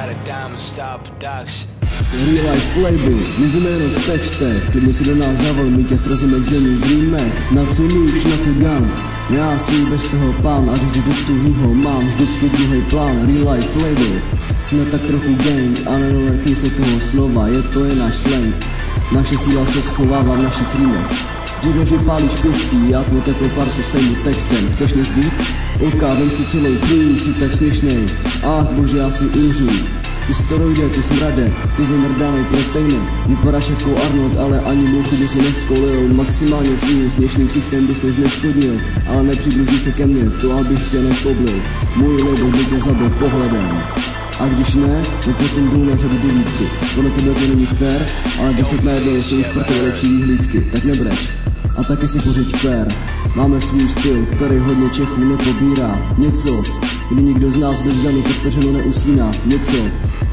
out of Diamond Star Productions. Real life label, mluvíme jenom v textech. Klidně si do nás zavol, my tě srazíme k zemi v rýmech. Na co nůž, na co gun, já jsem bez toho pán. A když jdu do tuhýho, mám vždycky druhý plán. Real life label, jsme tak trochu gang, ale nelekni se toho slova, je to jen náš slang. Naše síla se schovává v našich rýmech. Dříve vypálíš pěstí, já tvůj teplou partu sejmu textem. Chceš než být? OK, vem si celou crew, jsi tak směšnej. Ach bože, já si umřu. Ty steroide, ty smrade, ty vymrdanej proteiny. Vypadáš jako Arnold, ale ani mouchu by si neskolil. Maximálně svým směšným ksichtem bys neškodnil. Ale nepřiblíží se ke mně, to abych tě nepoblil. Můj label by tě zabil pohledem. A když ne, no potom jdou na řadu devítky. Podle tebe to není fair, ale 10 na 1 jsou už pro tebe lepší výhlídky. Tak nebreč. A taky si pořiď fér. Máme svůj styl, který hodně Čechů nepobírá. Něco, kdy nikdo z nás bez ganu podpeřeno neusíná. Něco,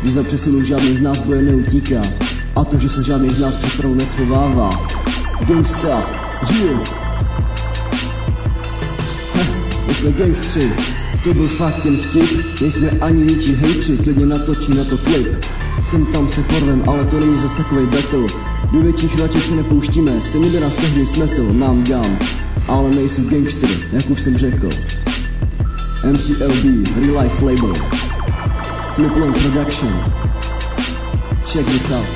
kdy za přesilu žádný z nás boje neutíká. A to, že se žádný z nás přepravu neschovává. Gangsta, žiju. My jsme gangstři. To byl fakt ten vtip, nejsme ani ničí hejtři, klidně natočí na to klip. Sem tam se porvem, ale to není zas takovej battle. Do větších hraček se nepouštíme, stejně by nás každý smetl, mám gun. Ale nejsem gangster, jak už jsem řekl. MCLB, Real Life Label, Fliplong Production. Check this out.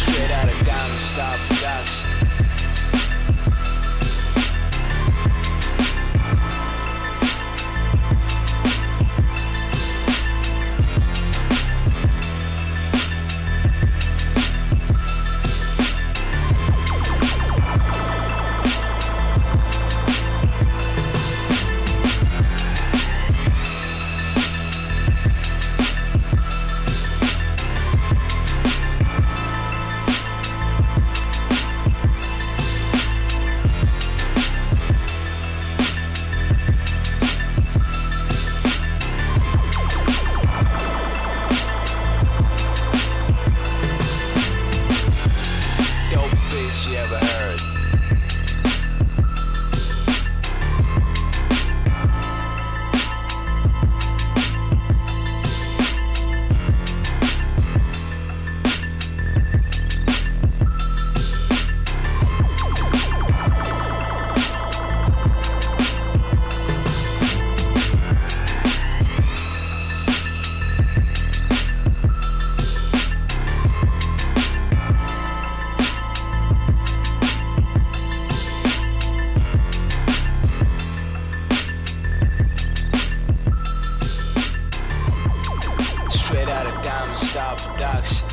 Straight out of Diamond Star Productions. You ever heard? Straight out of Diamond Star Productions.